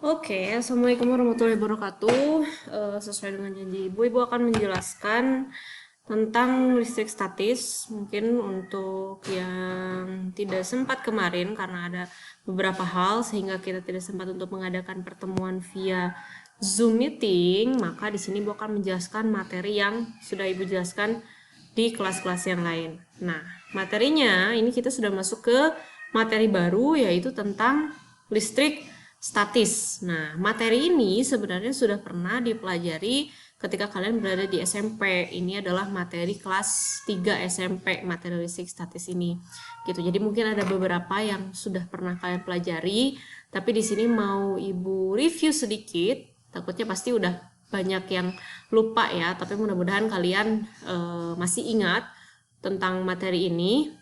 Oke, Assalamualaikum warahmatullahi wabarakatuh. Sesuai dengan janji Ibu akan menjelaskan tentang listrik statis. Mungkin untuk yang tidak sempat kemarin karena ada beberapa hal sehingga kita tidak sempat untuk mengadakan pertemuan via Zoom meeting, maka di sini Ibu akan menjelaskan materi yang sudah Ibu jelaskan di kelas-kelas yang lain. Nah, materinya ini kita sudah masuk ke materi baru yaitu tentang listrik statis. Nah, materi ini sebenarnya sudah pernah dipelajari ketika kalian berada di SMP. Ini adalah materi kelas 3 SMP, materi listrik statis ini. Gitu. Jadi mungkin ada beberapa yang sudah pernah kalian pelajari, tapi di sini mau Ibu review sedikit. Takutnya pasti udah banyak yang lupa ya, tapi mudah-mudahan kalian masih ingat tentang materi ini.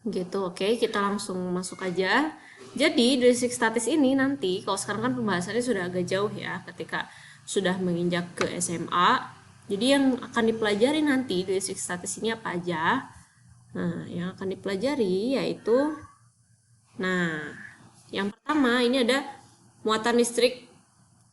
Gitu. Oke, kita langsung masuk aja. Jadi listrik statis ini nanti, kalau sekarang kan pembahasannya sudah agak jauh ya, ketika sudah menginjak ke SMA. Jadi yang akan dipelajari nanti di listrik statis ini apa aja? Nah, yang akan dipelajari yaitu, nah, yang pertama ini ada muatan listrik.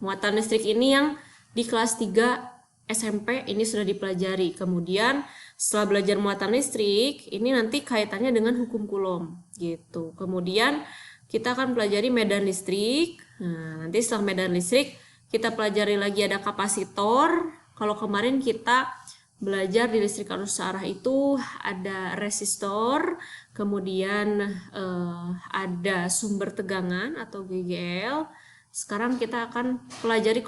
Muatan listrik ini yang di kelas 3 SMP ini sudah dipelajari. Kemudian setelah belajar muatan listrik, ini nanti kaitannya dengan hukum Coulomb gitu. Kemudian kita akan pelajari medan listrik. Nah, nanti setelah medan listrik kita pelajari lagi ada kapasitor. Kalau kemarin kita belajar di listrik arus searah itu ada resistor, kemudian ada sumber tegangan atau GGL. Sekarang kita akan pelajari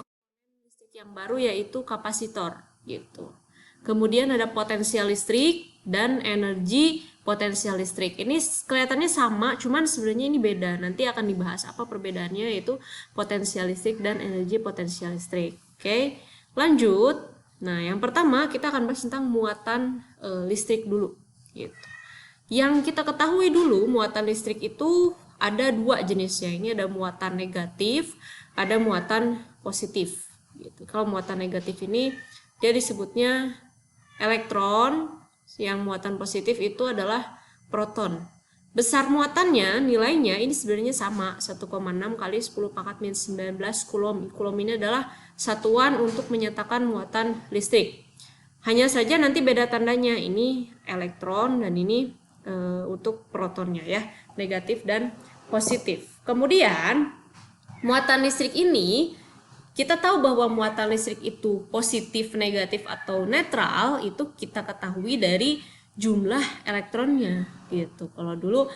listrik yang baru yaitu kapasitor gitu. Kemudian ada potensial listrik dan energi potensial listrik. Ini kelihatannya sama, cuman sebenarnya ini beda. Nanti akan dibahas apa perbedaannya, yaitu potensial listrik dan energi potensial listrik. Oke, lanjut. Nah, yang pertama kita akan bahas tentang muatan listrik dulu. Gitu. Yang kita ketahui dulu, muatan listrik itu ada dua jenisnya. Ini ada muatan negatif, ada muatan positif. Gitu. Kalau muatan negatif ini dia disebutnya elektron, yang muatan positif itu adalah proton. Besar muatannya, nilainya ini sebenarnya sama, 1,6 kali 10 pangkat minus 19 Coulomb. Coulomb ini adalah satuan untuk menyatakan muatan listrik. Hanya saja nanti beda tandanya, ini elektron dan ini untuk protonnya ya, negatif dan positif. Kemudian muatan listrik ini, kita tahu bahwa muatan listrik itu positif, negatif, atau netral, itu kita ketahui dari jumlah elektronnya gitu. Kalau dulu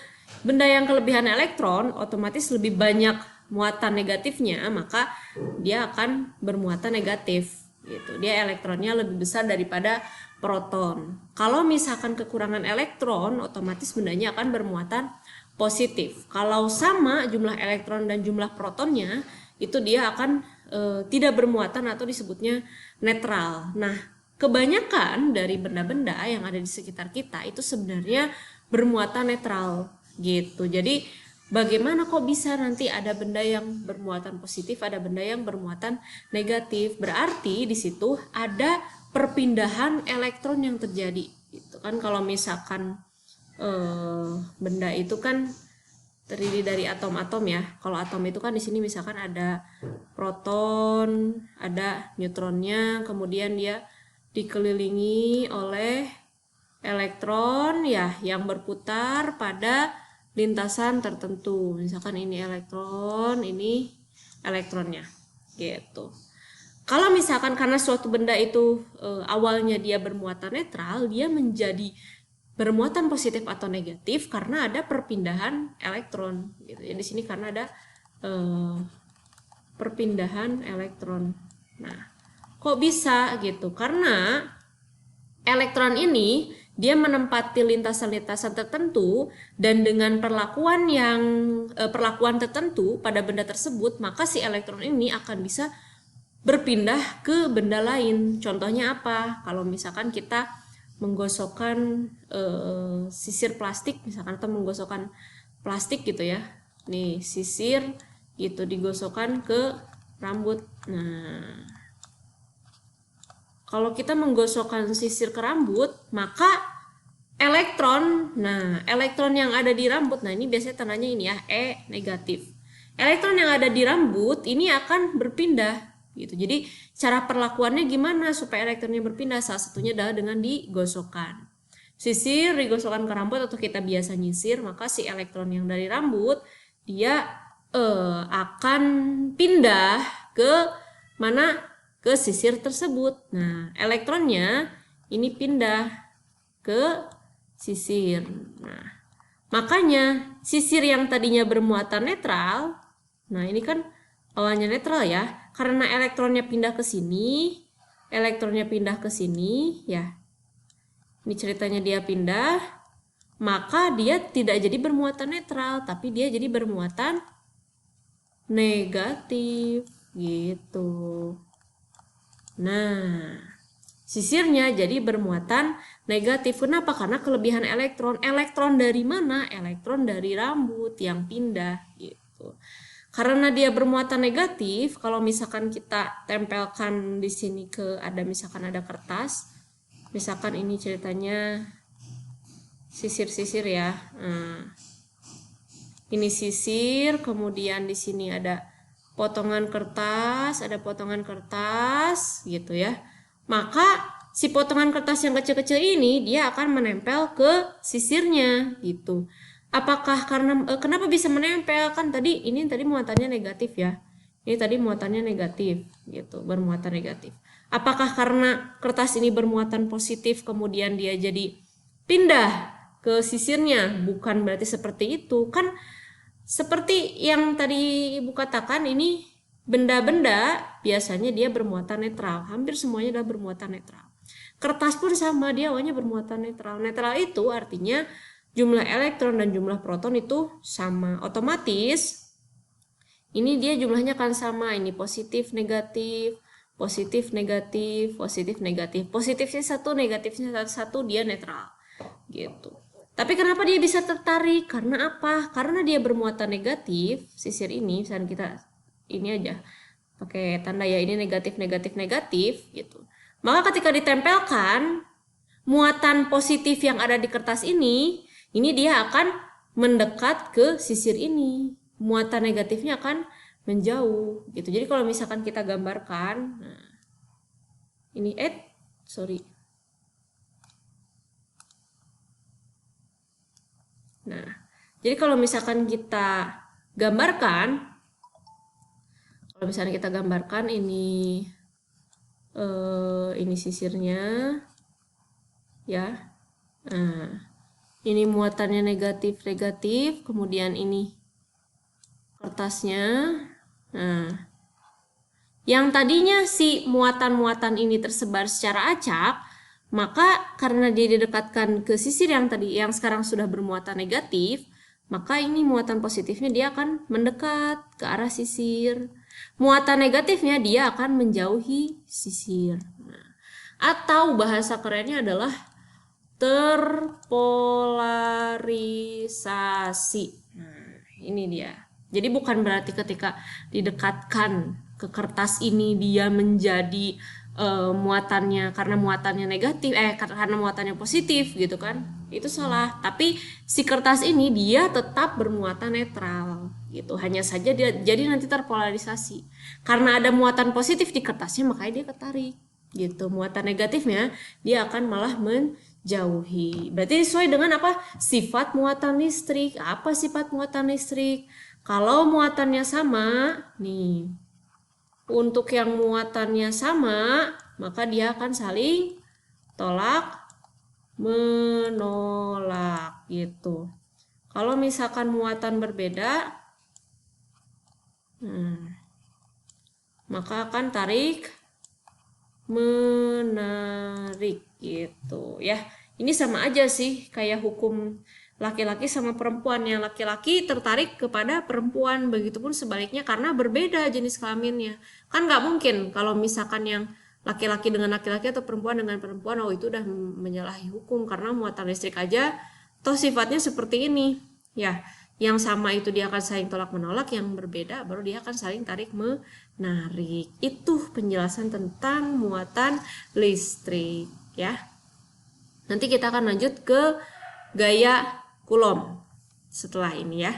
benda yang kelebihan elektron otomatis lebih banyak muatan negatifnya, maka dia akan bermuatan negatif gitu. Dia elektronnya lebih besar daripada proton. Kalau misalkan kekurangan elektron, otomatis bendanya akan bermuatan positif. Kalau sama jumlah elektron dan jumlah protonnya, itu dia akan tidak bermuatan atau disebutnya netral. Nah, kebanyakan dari benda-benda yang ada di sekitar kita itu sebenarnya bermuatan netral gitu. Jadi bagaimana kok bisa nanti ada benda yang bermuatan positif, ada benda yang bermuatan negatif? Berarti di situ ada perpindahan elektron yang terjadi. Gitu kan, kalau misalkan benda itu kan terdiri dari atom-atom ya. Kalau atom itu kan di sini misalkan ada proton, ada neutronnya, kemudian dia dikelilingi oleh elektron ya yang berputar pada lintasan tertentu. Misalkan ini elektron, ini elektronnya. Gitu. Kalau misalkan karena suatu benda itu awalnya dia bermuatan netral, dia menjadi bermuatan positif atau negatif karena ada perpindahan elektron gitu. Ya di sini karena ada perpindahan elektron. Nah, kok bisa gitu? Karena elektron ini dia menempati lintasan-lintasan tertentu dan dengan perlakuan tertentu pada benda tersebut, maka si elektron ini akan bisa berpindah ke benda lain. Contohnya apa? Kalau misalkan kita menggosokkan sisir plastik misalkan, atau menggosokkan plastik gitu ya, nih sisir gitu digosokkan ke rambut. Nah, kalau kita menggosokkan sisir ke rambut, maka elektron yang ada di rambut, nah ini biasanya tandanya ini ya, E negatif. elektron yang ada di rambut ini akan berpindah gitu. Jadi cara perlakuannya gimana supaya elektronnya berpindah? Salah satunya adalah dengan digosokkan. Sisir digosokkan ke rambut atau kita biasa nyisir, maka si elektron yang dari rambut dia akan pindah ke mana? Ke sisir tersebut. Nah, elektronnya ini pindah ke sisir. Nah, makanya sisir yang tadinya bermuatan netral, nah ini kan awalnya netral ya, karena elektronnya pindah ke sini, elektronnya pindah ke sini, ya. Ini ceritanya dia pindah, maka dia tidak jadi bermuatan netral, tapi dia jadi bermuatan negatif gitu. Nah, sisirnya jadi bermuatan negatif. Kenapa? Karena kelebihan elektron. Elektron dari mana? Elektron dari rambut yang pindah gitu. Karena dia bermuatan negatif, kalau misalkan kita tempelkan di sini misalkan ada kertas, misalkan ini ceritanya sisir-sisir ya. Ini sisir, kemudian di sini ada potongan kertas gitu ya. Maka si potongan kertas yang kecil-kecil ini dia akan menempel ke sisirnya gitu. Apakah kenapa bisa menempel? Kan tadi muatannya negatif ya. Ini tadi muatannya negatif gitu, bermuatan negatif. Apakah karena kertas ini bermuatan positif kemudian dia jadi pindah ke sisirnya? Bukan berarti seperti itu. Kan seperti yang tadi Ibu katakan, ini benda-benda biasanya dia bermuatan netral. Hampir semuanya adalah bermuatan netral. Kertas pun sama, dia awalnya bermuatan netral. Netral itu artinya jumlah elektron dan jumlah proton itu sama. Otomatis ini dia jumlahnya kan sama. Ini positif, negatif, positif, negatif, positif, negatif. Positifnya satu, negatifnya satu, dia netral. Gitu. Tapi kenapa dia bisa tertarik? Karena apa? Karena dia bermuatan negatif, sisir ini, misalnya kita ini aja pakai tanda ya, ini negatif, negatif, negatif gitu. Maka ketika ditempelkan, muatan positif yang ada di kertas ini dia akan mendekat ke sisir ini. Muatan negatifnya akan menjauh gitu. Jadi kalau misalkan kita gambarkan, nah, ini Nah, jadi kalau misalkan kita gambarkan, ini sisirnya, ya. Nah, ini muatannya negatif, kemudian ini kertasnya. Nah, yang tadinya si muatan-muatan ini tersebar secara acak, maka karena dia didekatkan ke sisir yang sekarang sudah bermuatan negatif, maka ini muatan positifnya dia akan mendekat ke arah sisir. Muatan negatifnya dia akan menjauhi sisir. Nah, atau bahasa kerennya adalah terpolarisasi. Nah, ini dia. Jadi bukan berarti ketika didekatkan ke kertas ini dia menjadi muatannya karena muatannya negatif karena muatannya positif gitu kan, itu salah. Tapi si kertas ini dia tetap bermuatan netral gitu, hanya saja dia jadi nanti terpolarisasi karena ada muatan positif di kertasnya, makanya dia ketarik gitu. Muatan negatifnya dia akan malah menjauhi. Berarti sesuai dengan apa? Sifat muatan listrik. Apa sifat muatan listrik? Kalau muatannya sama nih, untuk yang muatannya sama, maka dia akan saling tolak menolak gitu. Kalau misalkan muatan berbeda, maka akan tarik menarik gitu ya. Ini sama aja sih kayak hukum laki-laki sama perempuan. Yang laki-laki tertarik kepada perempuan, begitupun sebaliknya karena berbeda jenis kelaminnya. Kan nggak mungkin kalau misalkan yang laki-laki dengan laki-laki atau perempuan dengan perempuan, oh itu udah menyalahi hukum karena muatan listrik aja toh sifatnya seperti ini ya. Yang sama itu dia akan saling tolak menolak, yang berbeda baru dia akan saling tarik menarik. Itu penjelasan tentang muatan listrik ya. Nanti kita akan lanjut ke gaya Coulomb setelah ini ya.